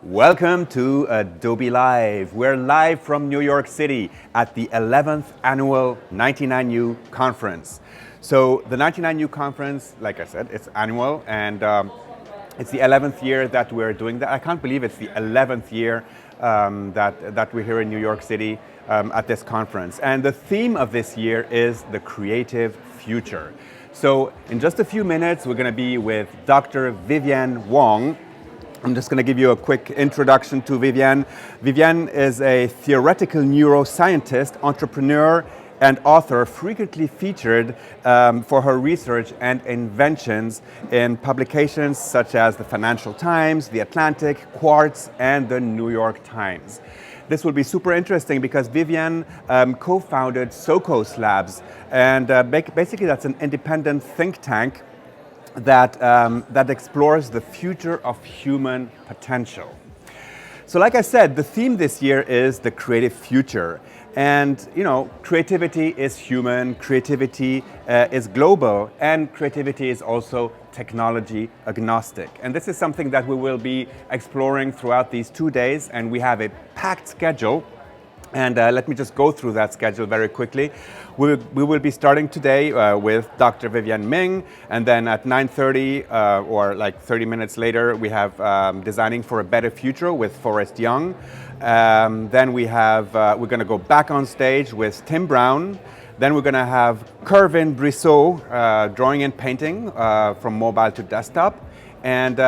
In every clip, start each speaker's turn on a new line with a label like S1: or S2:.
S1: Welcome to Adobe Live. We're live from New York City at the 11th annual 99U conference. So the 99U conference, like I said, it's annual and it's the 11th year that we're doing that. I can't believe it's the 11th year that we're here in New York City at this conference. And the theme of this year is the creative future. So in just a few minutes, we're going to be with Dr. Vivienne Ming. I'm just going to give you a quick introduction to Vivienne. Vivienne is a theoretical neuroscientist, entrepreneur, and author, frequently featured for her research and inventions in publications such as the Financial Times, The Atlantic, Quartz, and the New York Times. This will be super interesting because Vivienne co-founded Socos Labs, and basically that's an independent think tank that explores the future of human potential. So like I said, the theme this year is the creative future. And you know, creativity is human, creativity is global, and creativity is also technology agnostic. And this is something that we will be exploring throughout these 2 days, and we have a packed schedule. And let me just go through that schedule very quickly. We will be starting today with Dr. Vivienne Ming, and then at 9:30 or like 30 minutes later, we have Designing for a Better Future with Forrest Young. Then we're going to go back on stage with Tim Brown. Then we're going to have Kervin Brissot, Drawing and Painting from mobile to desktop. And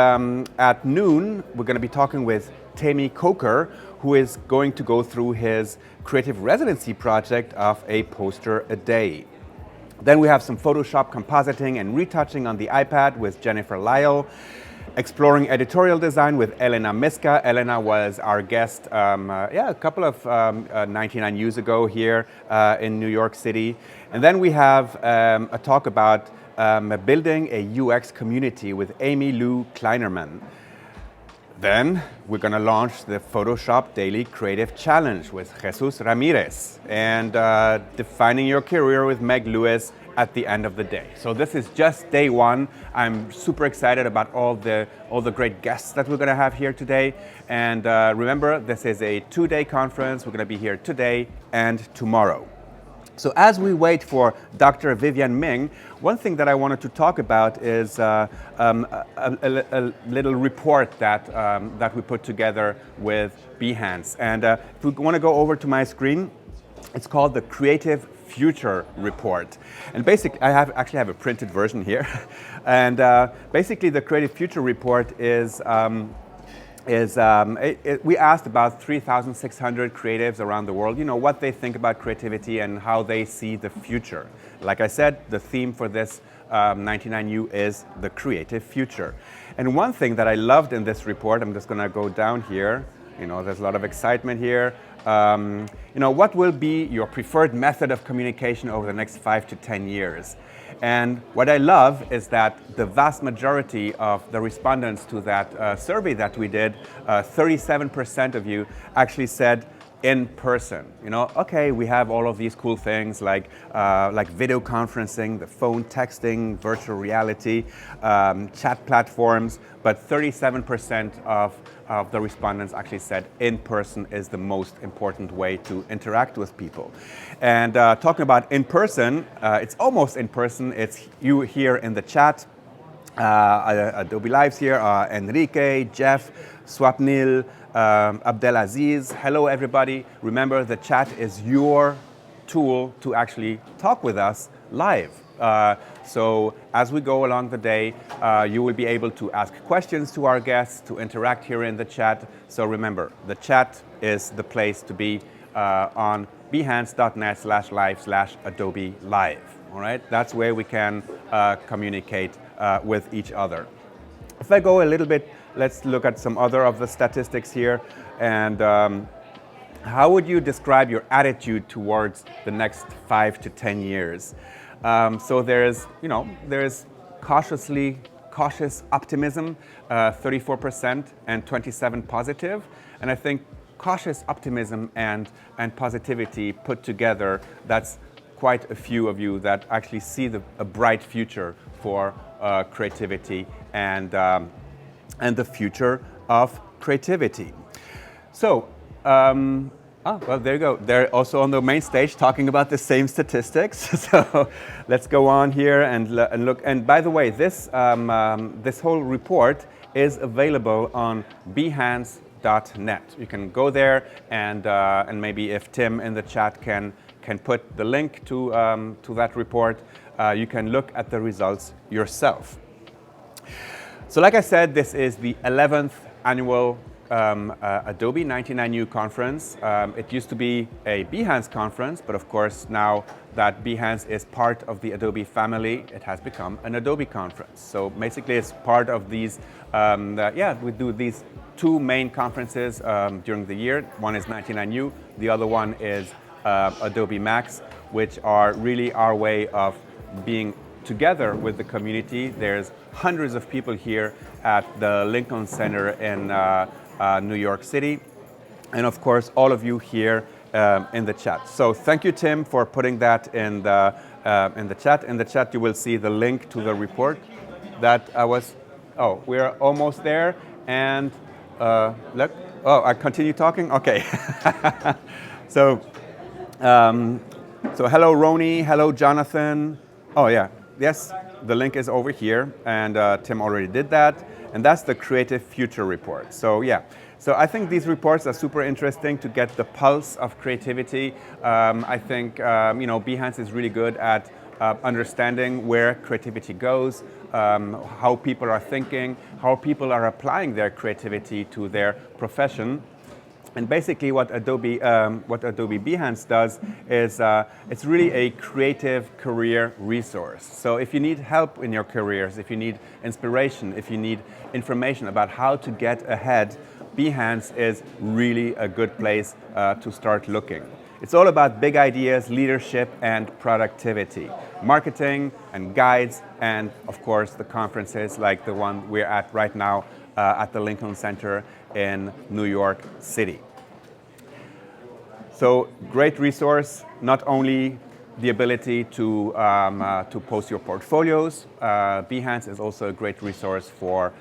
S1: at noon, we're going to be talking with Tammy Coker, who is going to go through his creative residency project of a poster a day. Then we have some Photoshop compositing and retouching on the iPad with Jennifer Lyle, exploring editorial design with Elena Miska. Elena was our guest a couple of 99 years ago here in New York City. And then we have a talk about building a UX community with Amy Lou Kleinerman. Then we're going to launch the Photoshop Daily Creative Challenge with Jesus Ramirez and Defining Your Career with Meg Lewis at the end of the day. So this is just day one. I'm super excited about all the great guests that we're going to have here today. And remember, this is a 2-day conference. We're going to be here today and tomorrow. So as we wait for Dr. Vivienne Ming, one thing that I wanted to talk about is a little report that we put together with Behance. And if we want to go over to my screen, it's called the Creative Future Report. And basically, I actually have a printed version here. And basically, the Creative Future Report we asked about 3,600 creatives around the world, you know, what they think about creativity and how they see the future. Like I said, the theme for this 99U is the creative future. And one thing that I loved in this report, I'm just going to go down here, you know, there's a lot of excitement here. You know, what will be your preferred method of communication over the next 5 to 10 years? And what I love is that the vast majority of the respondents to that survey that we did, 37% of you actually said in person. You know, okay, we have all of these cool things like video conferencing, the phone texting, virtual reality, chat platforms, but 37% of the respondents actually said in person is the most important way to interact with people. And talking about in person, it's almost in person. It's you here in the chat. Adobe Live's here, Enrique, Jeff, Swapnil, Abdelaziz. Hello, everybody. Remember, the chat is your tool to actually talk with us live. So as we go along the day, you will be able to ask questions to our guests, to interact here in the chat. So remember, the chat is the place to be on behance.net/live/Adobe Live. All right, that's where we can communicate with each other. If I go a little bit, let's look at some other of the statistics here. And how would you describe your attitude towards the next 5 to 10 years? So there's cautious optimism, 34%, and 27% positive. And I think cautious optimism and positivity put together, that's quite a few of you that actually see a bright future for creativity and the future of creativity. So, well, there you go. They're also on the main stage talking about the same statistics. So let's go on here and look. And by the way, this whole report is available on behance.net. You can go there and maybe if Tim in the chat can put the link to that report, you can look at the results yourself. So like I said, this is the 11th annual Adobe 99U conference. It used to be a Behance conference, but of course now that Behance is part of the Adobe family, it has become an Adobe conference. So basically it's part of these, we do these two main conferences during the year. One is 99U, the other one is Adobe Max, which are really our way of being together with the community. There's hundreds of people here at the Lincoln Center in New York City, and of course all of you here in the chat. So thank you, Tim, for putting that in the chat. In the chat you will see the link to the report that I was, we're almost there, and look, I continue talking? Okay. So hello Roni, hello Jonathan. Oh yeah, yes, the link is over here, and Tim already did that. And that's the Creative Future Report. So yeah, so I think these reports are super interesting to get the pulse of creativity. I think Behance is really good at understanding where creativity goes, how people are thinking, how people are applying their creativity to their profession. And basically what Adobe Behance does is it's really a creative career resource. So if you need help in your careers, if you need inspiration, if you need information about how to get ahead, Behance is really a good place to start looking. It's all about big ideas, leadership, and productivity, marketing and guides, and of course the conferences like the one we're at right now at the Lincoln Center in New York City. So great resource, not only the ability to post your portfolios. Behance is also a great resource for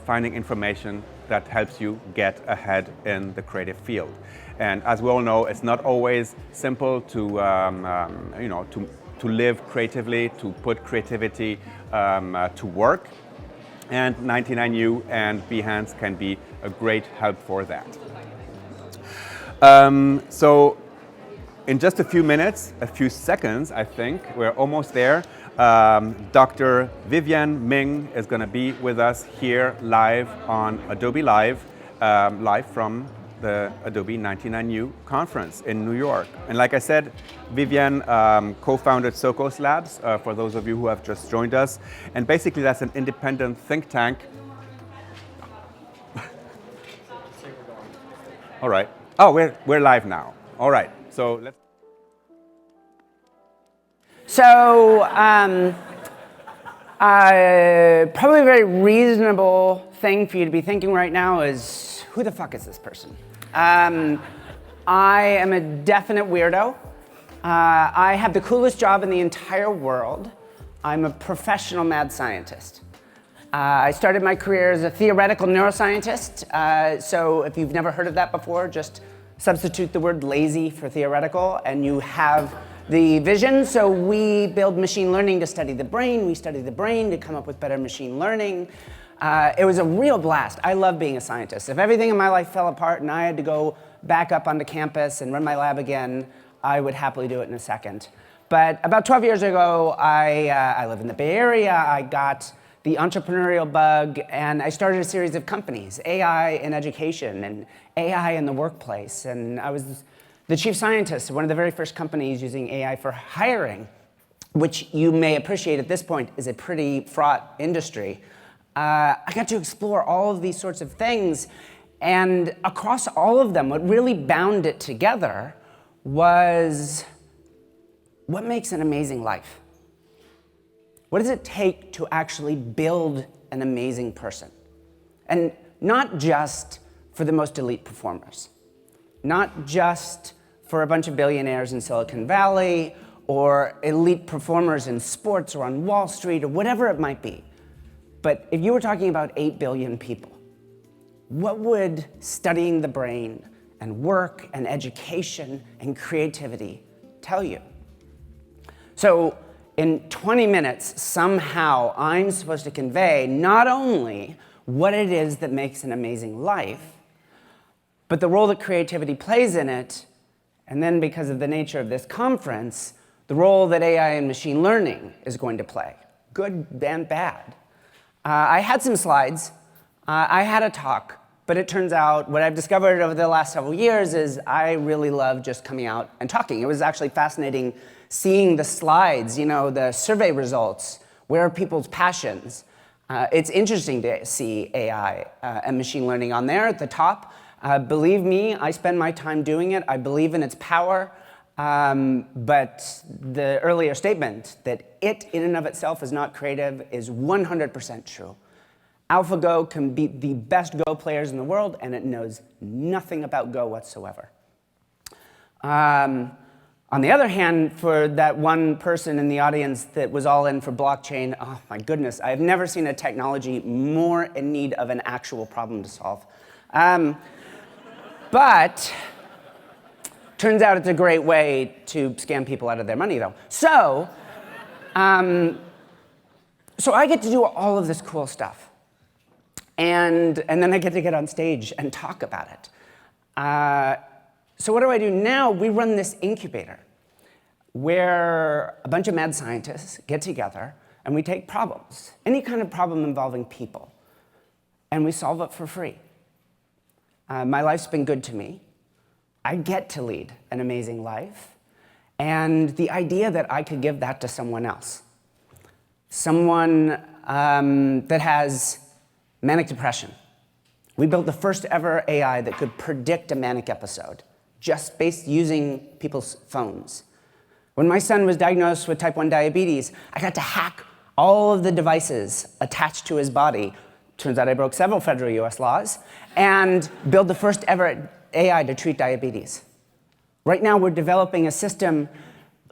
S1: finding information that helps you get ahead in the creative field. And as we all know, it's not always simple to live creatively, to put creativity to work. And 99U and Behance can be a great help for that. So in just a few minutes, a few seconds, I think, we're almost there. Dr. Vivienne Ming is going to be with us here live on Adobe Live, live from the Adobe 99U conference in New York. And like I said, Vivienne co-founded Socos Labs, for those of you who have just joined us. And basically that's an independent think tank. All right. Oh, we're live now. All right. So let's.
S2: So probably a very reasonable thing for you to be thinking right now is, who the fuck is this person? I am a definite weirdo. I have the coolest job in the entire world. I'm a professional mad scientist. I started my career as a theoretical neuroscientist. So if you've never heard of that before, just substitute the word lazy for theoretical and you have the vision. So we build machine learning to study the brain. We study the brain to come up with better machine learning. It was a real blast. I love being a scientist. If everything in my life fell apart and I had to go back up onto campus and run my lab again, I would happily do it in a second. But about 12 years ago, I live in the Bay Area. I got the entrepreneurial bug, and I started a series of companies, AI in education and AI in the workplace. And I was the chief scientist of one of the very first companies using AI for hiring, which you may appreciate at this point is a pretty fraught industry. I got to explore all of these sorts of things, and across all of them, what really bound it together was what makes an amazing life? What does it take to actually build an amazing person? And not just for the most elite performers, not just for a bunch of billionaires in Silicon Valley or elite performers in sports or on Wall Street or whatever it might be. But if you were talking about 8 billion people, what would studying the brain and work and education and creativity tell you? So in 20 minutes, somehow I'm supposed to convey not only what it is that makes an amazing life, but the role that creativity plays in it, and then because of the nature of this conference, the role that AI and machine learning is going to play, good and bad. I had some slides, I had a talk, but it turns out what I've discovered over the last several years is I really love just coming out and talking. It was actually fascinating seeing the slides, the survey results, where are people's passions. It's interesting to see AI and machine learning on there at the top. Believe me, I spend my time doing it. I believe in its power. But the earlier statement that it in and of itself is not creative is 100% true. AlphaGo can beat the best Go players in the world, and it knows nothing about Go whatsoever. On the other hand, for that one person in the audience that was all in for blockchain, oh my goodness, I've never seen a technology more in need of an actual problem to solve. But turns out it's a great way to scam people out of their money, though. So I get to do all of this cool stuff. And then I get to get on stage and talk about it. So what do I do now? We run this incubator where a bunch of mad scientists get together and we take problems, any kind of problem involving people, and we solve it for free. My life's been good to me. I get to lead an amazing life. And the idea that I could give that to someone else, someone that has manic depression. We built the first ever AI that could predict a manic episode, just based using people's phones. When my son was diagnosed with type 1 diabetes, I got to hack all of the devices attached to his body. Turns out I broke several federal US laws, and build the first ever AI to treat diabetes. Right now, we're developing a system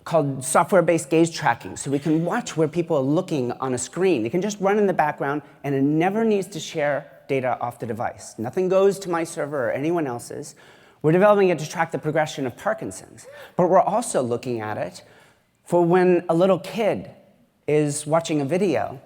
S2: called software-based gaze tracking, so we can watch where people are looking on a screen. It can just run in the background, and it never needs to share data off the device. Nothing goes to my server or anyone else's. We're developing it to track the progression of Parkinson's, but we're also looking at it for when a little kid is watching a video,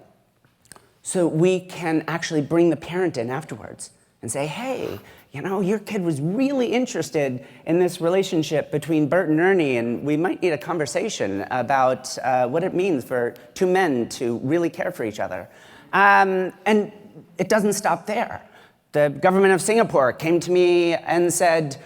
S2: so we can actually bring the parent in afterwards and say, hey, your kid was really interested in this relationship between Bert and Ernie, and we might need a conversation about what it means for two men to really care for each other. And it doesn't stop there. The government of Singapore came to me and said,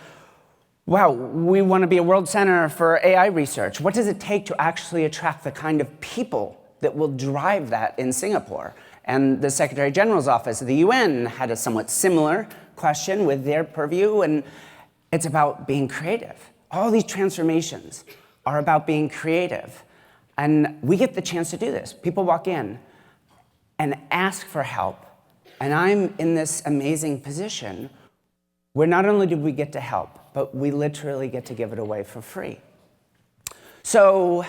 S2: wow, we want to be a world center for AI research. What does it take to actually attract the kind of people that will drive that in Singapore? And the Secretary General's office of the UN had a somewhat similar question with their purview, and it's about being creative. All these transformations are about being creative. And we get the chance to do this. People walk in and ask for help. And I'm in this amazing position where not only do we get to help, but we literally get to give it away for free. So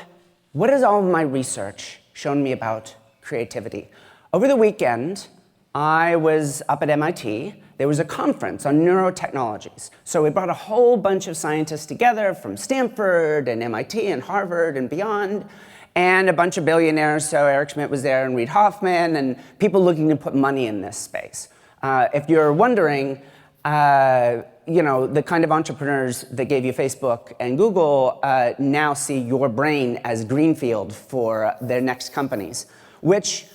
S2: what has all of my research shown me about creativity? Over the weekend, I was up at MIT. There was a conference on neurotechnologies. So we brought a whole bunch of scientists together from Stanford and MIT and Harvard and beyond, and a bunch of billionaires. So Eric Schmidt was there and Reid Hoffman, and people looking to put money in this space. If you're wondering, the kind of entrepreneurs that gave you Facebook and Google now see your brain as greenfield for their next companies, which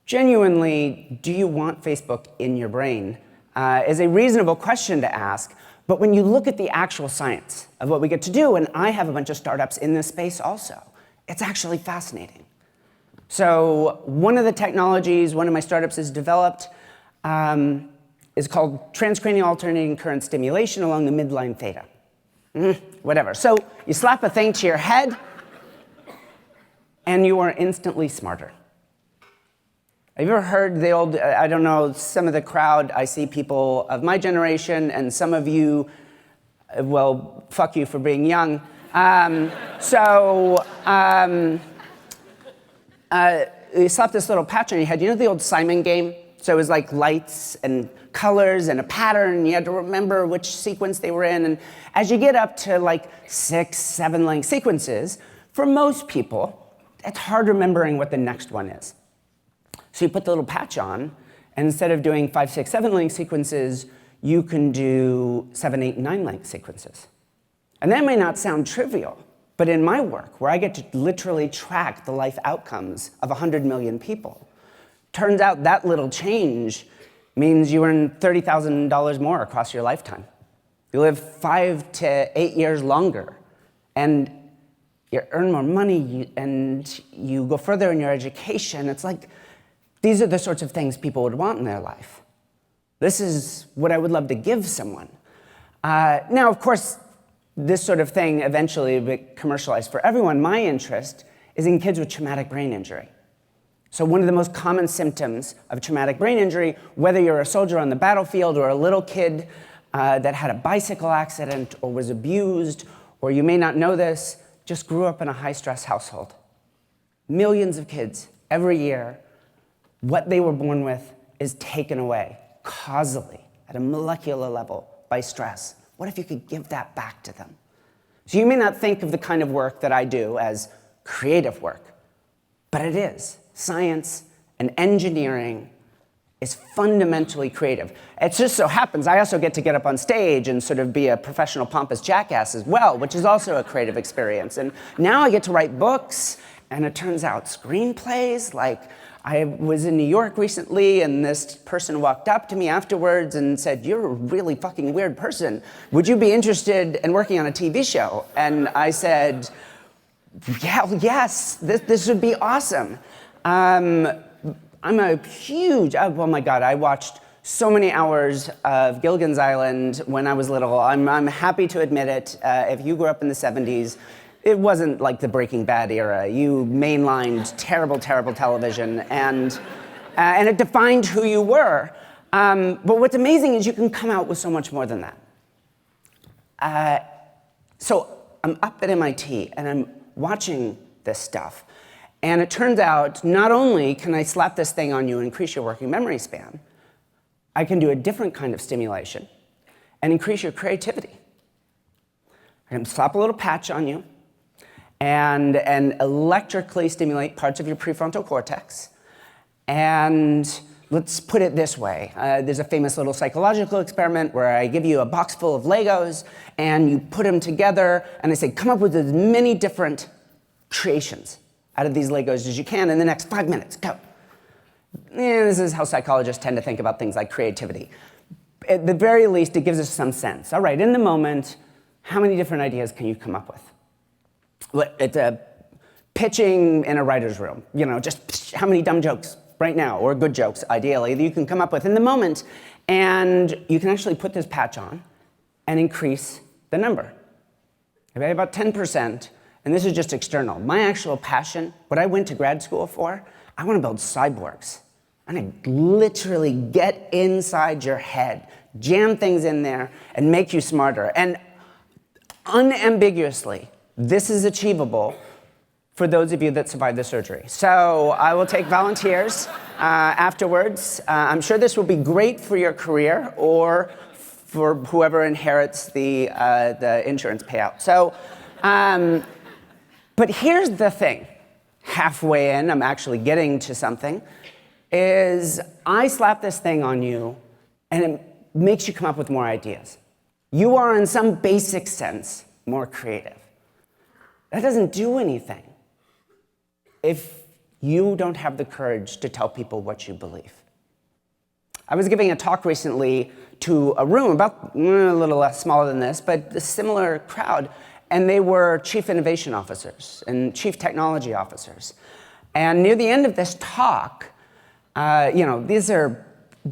S2: genuinely, do you want Facebook in your brain? Is a reasonable question to ask. But when you look at the actual science of what we get to do, and I have a bunch of startups in this space also, it's actually fascinating. So one of the technologies one of my startups has developed is called transcranial alternating current stimulation along the midline theta. Whatever. So you slap a thing to your head, and you are instantly smarter. Have you ever heard the old, I don't know, some of the crowd, I see people of my generation, and some of you, well, fuck you for being young. You slap this little patch on your head. You know the old Simon game? So it was like lights and colors and a pattern. You had to remember which sequence they were in. And as you get up to like 6, 7 link sequences, for most people, it's hard remembering what the next one is. So you put the little patch on, and instead of doing 5, 6, 7 link sequences, you can do 7, 8, 9 link sequences. And that may not sound trivial, but in my work, where I get to literally track the life outcomes of 100 million people, turns out that little change means you earn $30,000 more across your lifetime. You live 5 to 8 years longer, and you earn more money, and you go further in your education. It's like, these are the sorts of things people would want in their life. This is what I would love to give someone. Now, of course, this sort of thing eventually will be commercialized for everyone. My interest is in kids with traumatic brain injury. So one of the most common symptoms of traumatic brain injury, whether you're a soldier on the battlefield or a little kid that had a bicycle accident or was abused, or you may not know this, just grew up in a high-stress household. Millions of kids every year, what they were born with is taken away causally at a molecular level by stress. What if you could give that back to them? So you may not think of the kind of work that I do as creative work, but it is. Science and engineering is fundamentally creative. It just so happens I also get to get up on stage and sort of be a professional pompous jackass as well, which is also a creative experience. And now I get to write books, and it turns out screenplays. Like, I was in New York recently, and this person walked up to me afterwards and said, "You're a really fucking weird person. Would you be interested in working on a TV show?" And I said, "Yeah, yes, this would be awesome." I'm a huge, oh my God, I watched so many hours of Gilligan's Island when I was little. I'm happy to admit it. If you grew up in the 70s, it wasn't like the Breaking Bad era. You mainlined terrible, terrible television, and it defined who you were. But what's amazing is you can come out with so much more than that. So I'm up at MIT, and I'm watching this stuff. And it turns out, not only can I slap this thing on you and increase your working memory span, I can do a different kind of stimulation and increase your creativity. I can slap a little patch on you and electrically stimulate parts of your prefrontal cortex. And let's put it this way. There's a famous little psychological experiment where I give you a box full of Legos, and you put them together, and I say, come up with as many different creations out of these Legos as you can in the next 5 minutes, go. This is how psychologists tend to think about things like creativity. At the very least, it gives us some sense. All right, in the moment, how many different ideas can you come up with? It's a pitching in a writer's room, just how many dumb jokes right now, or good jokes, ideally, that you can come up with in the moment, and you can actually put this patch on and increase the number. Okay, about 10%. And this is just external. My actual passion, what I went to grad school for, I want to build cyborgs. I want to literally get inside your head, jam things in there, and make you smarter. And unambiguously, this is achievable for those of you that survived the surgery. So I will take volunteers afterwards. I'm sure this will be great for your career or for whoever inherits the insurance payout. So. But here's the thing. Halfway in, I'm actually getting to something, is I slap this thing on you, and it makes you come up with more ideas. You are, in some basic sense, more creative. That doesn't do anything if you don't have the courage to tell people what you believe. I was giving a talk recently to a room, about a little less smaller than this, but a similar crowd, and they were chief innovation officers and chief technology officers. And near the end of this talk, these are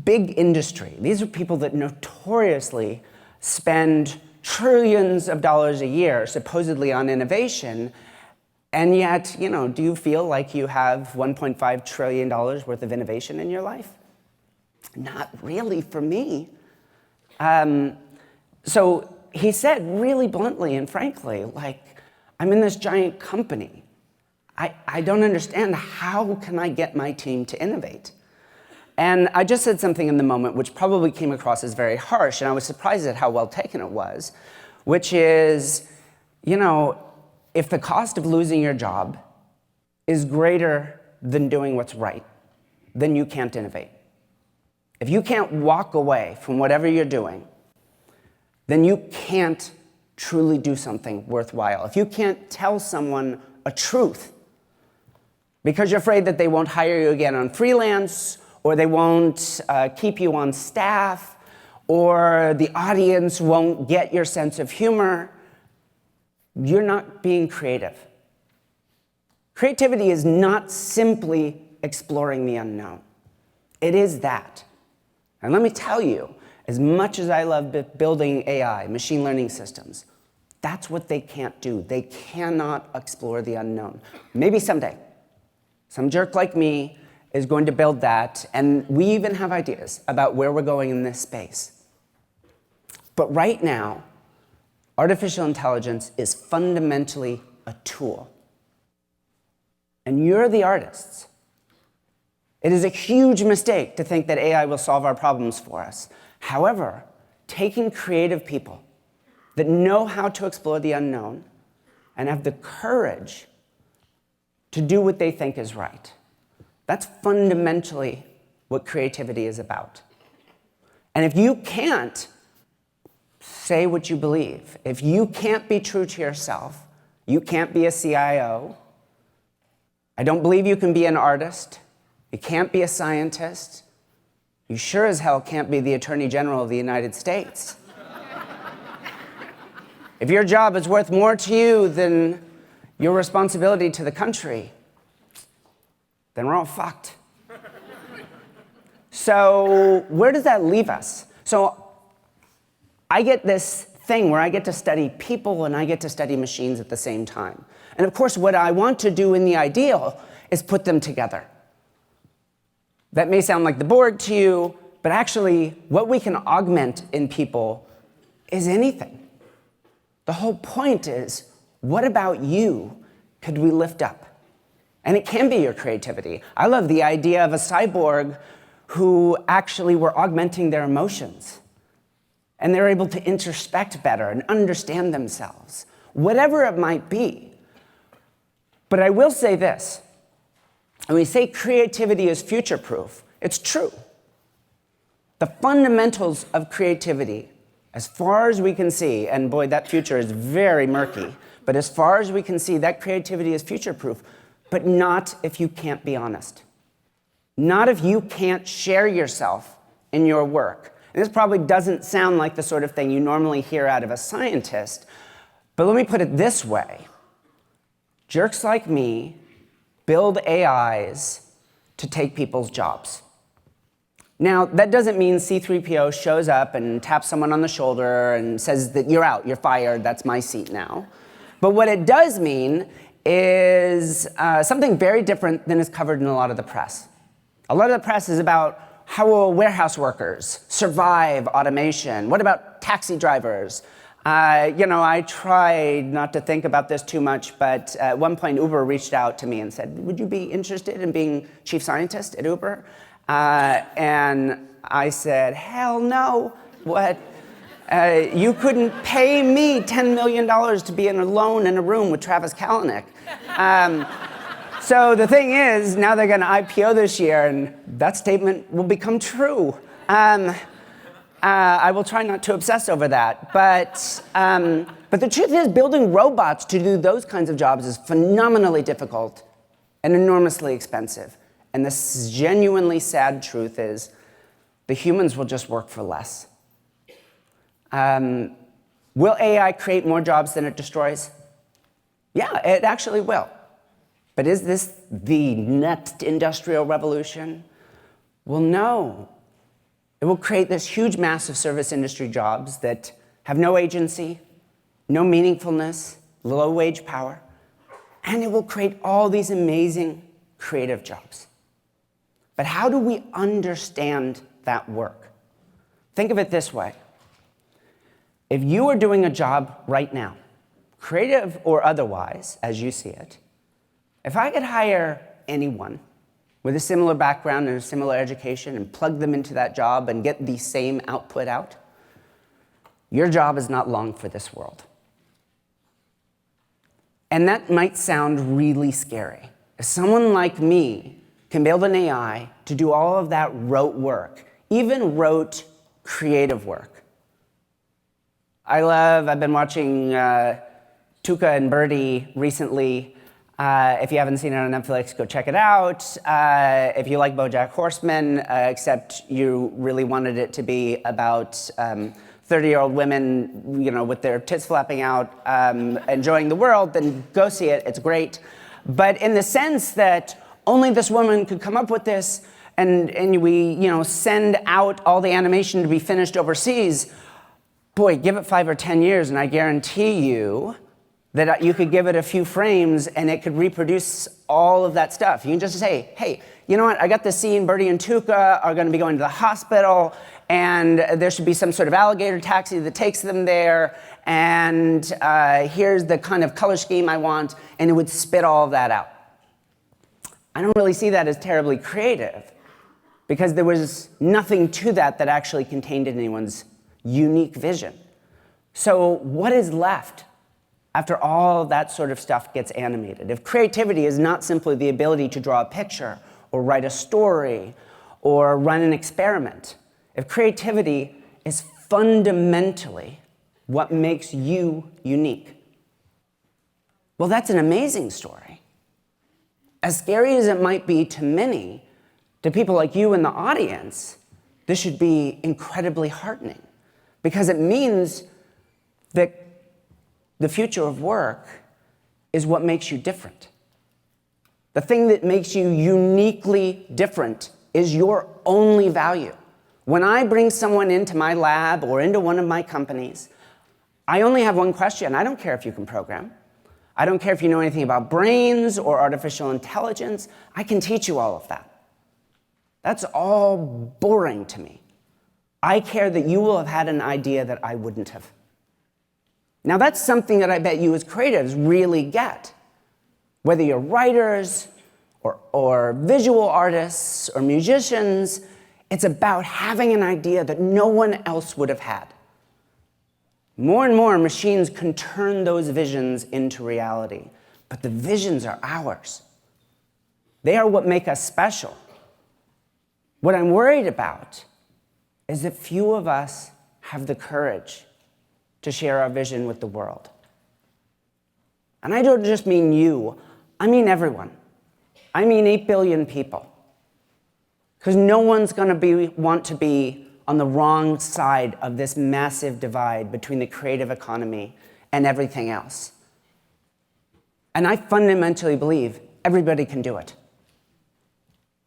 S2: big industry. These are people that notoriously spend trillions of dollars a year, supposedly on innovation, and yet, do you feel like you have $1.5 trillion worth of innovation in your life? Not really for me. So he said really bluntly and frankly, I'm in this giant company. I don't understand, how can I get my team to innovate? And I just said something in the moment which probably came across as very harsh, and I was surprised at how well taken it was, which is, you know, if the cost of losing your job is greater than doing what's right, then you can't innovate. If you can't walk away from whatever you're doing, then you can't truly do something worthwhile. If you can't tell someone a truth because you're afraid that they won't hire you again on freelance, or they won't keep you on staff, or the audience won't get your sense of humor, you're not being creative. Creativity is not simply exploring the unknown. It is that. And let me tell you, as much as I love building AI, machine learning systems, that's what they can't do. They cannot explore the unknown. Maybe someday, some jerk like me is going to build that, and we even have ideas about where we're going in this space. But right now, artificial intelligence is fundamentally a tool. And you're the artists. It is a huge mistake to think that AI will solve our problems for us. However, taking creative people that know how to explore the unknown and have the courage to do what they think is right, that's fundamentally what creativity is about. And if you can't say what you believe, if you can't be true to yourself, you can't be a CIO, I don't believe you can be an artist, you can't be a scientist, you sure as hell can't be the Attorney General of the United States. If your job is worth more to you than your responsibility to the country, then we're all fucked. So where does that leave us? So I get this thing where I get to study people and I get to study machines at the same time. And of course, what I want to do in the ideal is put them together. That may sound like the Borg to you, but actually what we can augment in people is anything. The whole point is, what about you could we lift up? And it can be your creativity. I love the idea of a cyborg who actually were augmenting their emotions. And they're able to introspect better and understand themselves, whatever it might be. But I will say this, when we say creativity is future-proof, it's true. The fundamentals of creativity, as far as we can see, and boy, that future is very murky, but as far as we can see, that creativity is future-proof, but not if you can't be honest. Not if you can't share yourself in your work. And this probably doesn't sound like the sort of thing you normally hear out of a scientist, but let me put it this way. Jerks like me build AIs to take people's jobs. Now, that doesn't mean C-3PO shows up and taps someone on the shoulder and says that you're out, you're fired, that's my seat now. But what it does mean is something very different than is covered in a lot of the press. A lot of the press is about how will warehouse workers survive automation? What about taxi drivers? I try not to think about this too much, but at one point Uber reached out to me and said, would you be interested in being chief scientist at Uber? And I said, hell no. What? You couldn't pay me $10 million to be alone in a room with Travis Kalanick. So the thing is, now they're going to IPO this year, and that statement will become true. I will try not to obsess over that. But the truth is, building robots to do those kinds of jobs is phenomenally difficult and enormously expensive. And the genuinely sad truth is, the humans will just work for less. Will AI create more jobs than it destroys? Yeah, it actually will. But is this the next industrial revolution? Well, no. It will create this huge mass of service industry jobs that have no agency, no meaningfulness, low wage power, and it will create all these amazing creative jobs. But how do we understand that work? Think of it this way. If you are doing a job right now, creative or otherwise, as you see it, if I could hire anyone with a similar background and a similar education and plug them into that job and get the same output out, your job is not long for this world. And that might sound really scary. If someone like me can build an AI to do all of that rote work, even rote creative work. I've been watching Tuca and Birdie recently. If you haven't seen it on Netflix, go check it out. If you like BoJack Horseman, except you really wanted it to be about 30-year-old women, with their tits flapping out, enjoying the world, then go see it. It's great. But in the sense that only this woman could come up with this, and we send out all the animation to be finished overseas, boy, give it 5 or 10 years, and I guarantee you that you could give it a few frames and it could reproduce all of that stuff. You can just say, hey, you know what, I got this scene, Birdie and Tuca are gonna be going to the hospital, and there should be some sort of alligator taxi that takes them there, and here's the kind of color scheme I want, and it would spit all of that out. I don't really see that as terribly creative, because there was nothing to that that actually contained anyone's unique vision. So what is left after all that sort of stuff gets animated? If creativity is not simply the ability to draw a picture or write a story or run an experiment, if creativity is fundamentally what makes you unique, well, that's an amazing story. As scary as it might be to many, to people like you in the audience, this should be incredibly heartening, because it means that the future of work is what makes you different. The thing that makes you uniquely different is your only value. When I bring someone into my lab or into one of my companies, I only have one question. I don't care if you can program. I don't care if you know anything about brains or artificial intelligence. I can teach you all of that. That's all boring to me. I care that you will have had an idea that I wouldn't have. Now, that's something that I bet you as creatives really get. Whether you're writers or visual artists or musicians, it's about having an idea that no one else would have had. More and more machines can turn those visions into reality, but the visions are ours. They are what make us special. What I'm worried about is that few of us have the courage to share our vision with the world. And I don't just mean you, I mean everyone. I mean 8 billion people. Because no one's gonna want to be on the wrong side of this massive divide between the creative economy and everything else. And I fundamentally believe everybody can do it.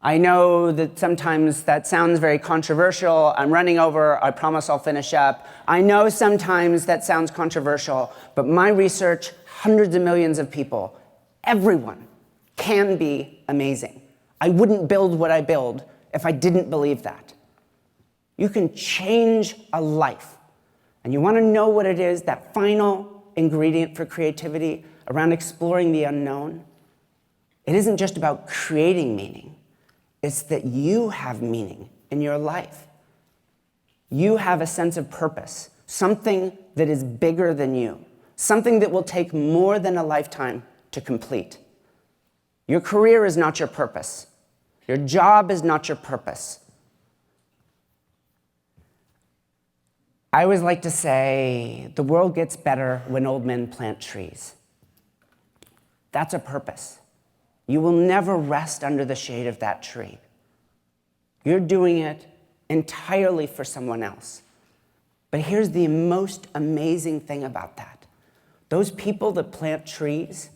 S2: I know that sometimes that sounds very controversial. I'm running over, I promise I'll finish up. I know sometimes that sounds controversial, but my research, hundreds of millions of people, everyone can be amazing. I wouldn't build what I build if I didn't believe that. You can change a life. And you want to know what it is, that final ingredient for creativity around exploring the unknown? It isn't just about creating meaning. It's that you have meaning in your life. You have a sense of purpose, something that is bigger than you, something that will take more than a lifetime to complete. Your career is not your purpose. Your job is not your purpose. I always like to say, the world gets better when old men plant trees. That's a purpose. You will never rest under the shade of that tree. You're doing it entirely for someone else. But here's the most amazing thing about that. Those people that plant trees,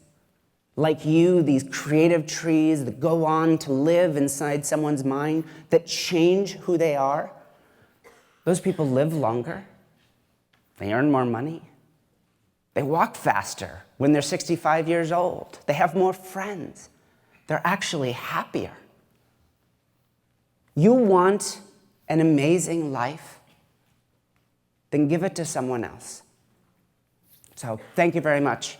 S2: like you, these creative trees that go on to live inside someone's mind, that change who they are, those people live longer, they earn more money, they walk faster when they're 65 years old, they have more friends, they're actually happier. You want an amazing life? Then give it to someone else. So thank you very much.